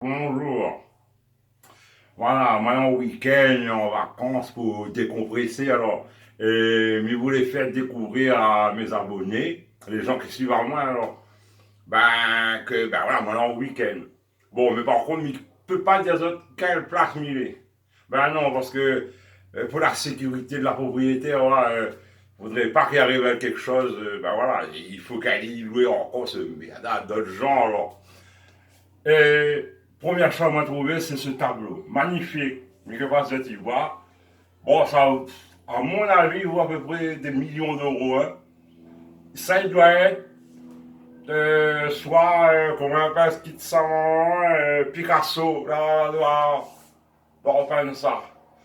Bonjour. Voilà, moi en week-end, en vacances pour décompresser. Alors, je voulais faire découvrir à mes abonnés, les gens qui suivent à moi, alors, voilà, moi en week-end. Bon, mais par contre, je ne peux pas dire aux autres quelle place m'il est. Ben non, parce que pour la sécurité de la propriétaire, voilà, faudrait pas qu'il arrive à quelque chose, ben voilà, il faut qu'elle y loue encore ce merde à d'autres gens, alors. Et première chose à trouver, c'est ce tableau. Magnifique. Mais que passe tu vois? Bon, ça, à mon avis, il vaut à peu près des millions d'euros. Hein. Ça, il doit être soit, comment on appelle ce qui te Picasso. Là, doit repeindre ça.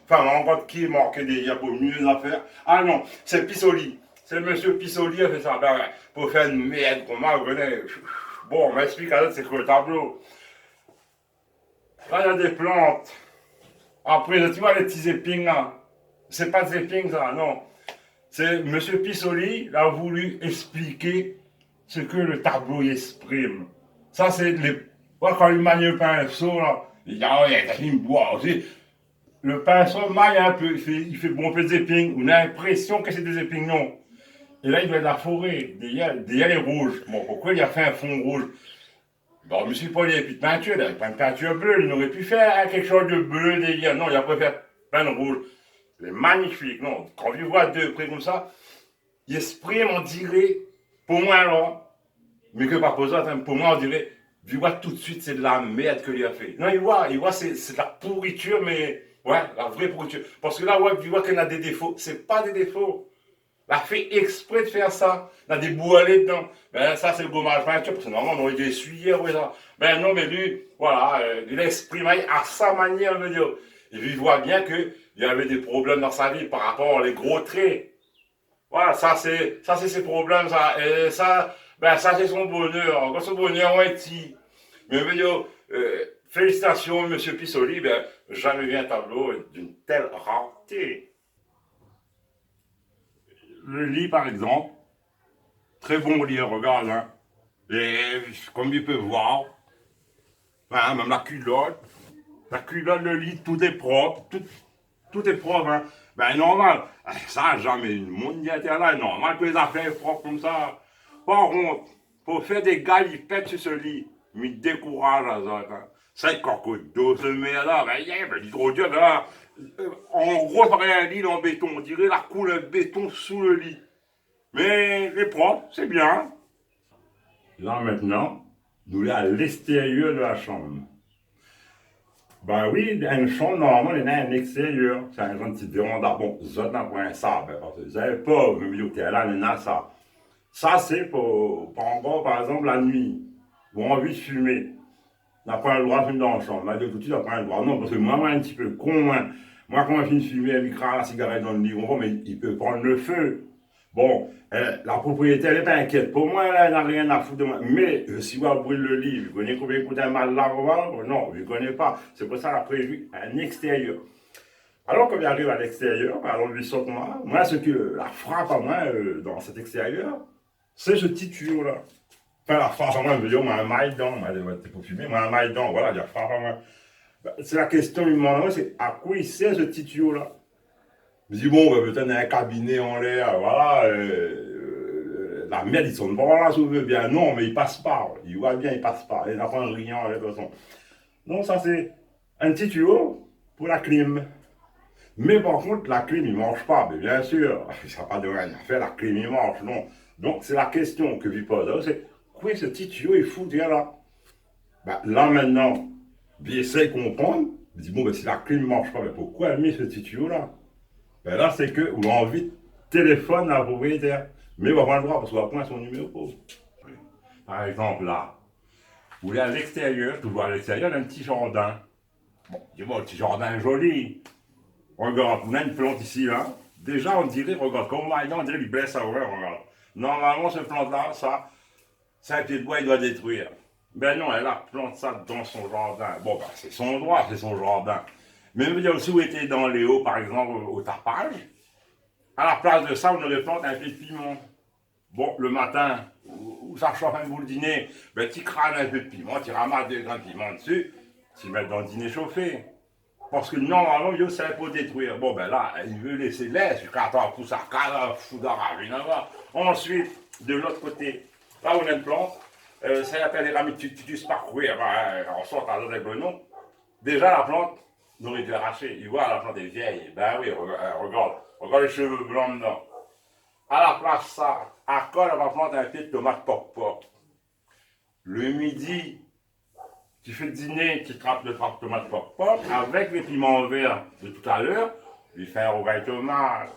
Enfin, encore qui est marqué des pour mieux à faire. Ah non, c'est Pisoli. C'est monsieur Pisoli qui a fait ça. Ben, ouais, pour faire une merde, comment on connaît. Bon, on m'explique à c'est que le tableau. Là, il y a des plantes. Après, tu vois les petits épingles là. C'est pas des épingles ça, non. C'est M. Pissoli il a voulu expliquer ce que le tableau exprime. Ça, c'est les. Moi, quand il manie le pinceau, là, il dit, ah ouais, il me boit aussi. Le pinceau maille un peu, il fait bon peu des épingles. On a l'impression que c'est des épingles, non. Et là, il doit être la forêt. Derrière les rouges. Bon, pourquoi il a fait un fond rouge? Bon, je me suis pas dit, puis de peinture, il avait pas de peinture bleue, il aurait pu faire hein, quelque chose de bleu, délire. Non, il a préféré peindre rouge. C'est magnifique, non. Quand je vois deux près comme ça, il exprime, on dirait, pour moi alors, mais que par posant, pour moi, on dirait, je vois tout de suite, c'est de la merde que lui a fait. Non, il voit, c'est de la pourriture, mais, ouais, la vraie pourriture. Parce que là, ouais, tu vois qu'elle a des défauts. C'est pas des défauts. Elle a fait exprès de faire ça. Il a des boules dedans. Ben, ça, c'est le gommage peinture, parce que normalement, on aurait dû essuyer, ouais, ça. Ben non, mais lui, voilà, il exprime à sa manière, je veux dire. Et lui, il voit bien qu'il y avait des problèmes dans sa vie par rapport aux gros traits. Voilà, ça, c'est ses problèmes, ça. Et ça, ben, ça, c'est son bonheur. Quand son bonheur, ouais, petit. Mais je veux dire, félicitations, monsieur Pissoli, ben, jamais vu un tableau d'une telle rareté. Le lit, par exemple, très bon lit, regarde, hein. Et comme il peut voir, hein, même la culotte, le lit, tout est propre, tout est propre, hein. Ben normal, ça jamais une mondialité là, normal que les affaires propres comme ça. Par contre, pour faire des galipettes sur ce lit, me décourage à ça. Hein. C'est cocotte ce merde là, ben il ben, l'hydrogène là. En gros, ça un lit en béton, on dirait la couleur béton sous le lit. Mais les propre, c'est bien. Là maintenant, nous sommes à l'extérieur de la chambre. Ben oui, une chambre, normalement, il y a un extérieur. C'est un genre de petite véranda. Bon, ça n'a pas un ça, parce que vous savez pas, au milieu de là, il y a ça. Ça, c'est pour, pendant, par exemple, la nuit. Vous avez envie de fumer. On n'a pas le droit de fumer dans la chambre. Là, de tout de suite, on n'a pas le droit. Non, parce que moi, un petit peu con, hein. Moi, quand on finit de fumer, il crame la cigarette dans le lit, mais il peut prendre le feu. Bon, la propriétaire n'est pas inquiète. Pour moi, là, elle n'a rien à foutre de moi. Mais si vous brûlez le lit, vous connaissez combien coûte un mal lavable? Non, vous ne connaissez pas. C'est pour ça qu'elle a prévu un extérieur. Alors, quand il arrive à l'extérieur, alors lui saute moi, ce que la frappe à moi dans cet extérieur, c'est ce petit tuyau-là. Enfin, la frappe à moi, je veux dire, moi, un maille dedans, moi, t'es pour fumer, moi, un maille dedans, voilà, il y a frappe à moi. Ben, c'est la question qu'il me demande, c'est à quoi il sert ce petit tuyau-là? Je me dis, bon, ben, peut-être un cabinet en l'air, voilà, la merde, ils sont pas là, si vous voulez bien. Non, mais ils passent pas. Ils voient bien, ils passent pas. Ils n'ont pas un riant, de toute façon. Non, ça, c'est un petit tuyau pour la clim. Mais par contre, la clim, il ne marche pas. Mais bien sûr, ça n'a pas de rien à faire, la clim, il marche, non. Donc, c'est la question que je pose. C'est, quoi ce petit tuyau, il fout là? Ben, là, maintenant, j'essaie de comprendre. Je dis, bon, ben, si la clim ne marche pas, ben, pourquoi elle a mis ce petit tuyau-là? Ben là, c'est que vous avez envie de téléphone à la propriétaire. Mais vous n'avez pas le droit parce qu'on va prendre son numéro. Par exemple, là, vous voulez à l'extérieur, toujours à l'extérieur, il y a un petit jardin. Bon, dis-moi, un petit jardin joli. Regarde, on a une plante ici, là. Déjà, on dirait, regarde, comme maintenant, on dirait qu'il blesse à ouvrir, regarde. Normalement, cette plante-là, ça, c'est un pied de bois, il doit détruire. Ben non, elle a planté ça dans son jardin. Bon, ben, c'est son droit, c'est son jardin. Mais je veux dire, si vous étiez dans les hauts, par exemple, au tapage, à la place de ça, on aurait planté un pied de piment. Bon, le matin, où ça chauffe un bout le dîner, ben tu crânes un peu de piment, tu ramasses des grains de piment dessus, s'y mettre dans le dîner chauffé. Parce que normalement, il c'est pour détruire. Bon, ben là, il veut laisser l'air, jusqu'à temps pour ça, fou d'arrache, ensuite, de l'autre côté, là où on a une plante, ça s'appelle les Ramitutus parcourir, en sorte à l'autre nom. Déjà, la plante, on aurait dû arracher. Il voit la plante est vieille. Ben oui, regarde les cheveux blancs dedans. À la place, ça, à quoi on va planter un pied de tomate pop-pop. Le midi, tu fais le dîner, tu trappes le tomate pop-pop avec les piments verts de tout à l'heure, lui fais un rogaille tomate.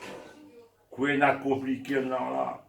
Quoi n'a compliqué, non, là.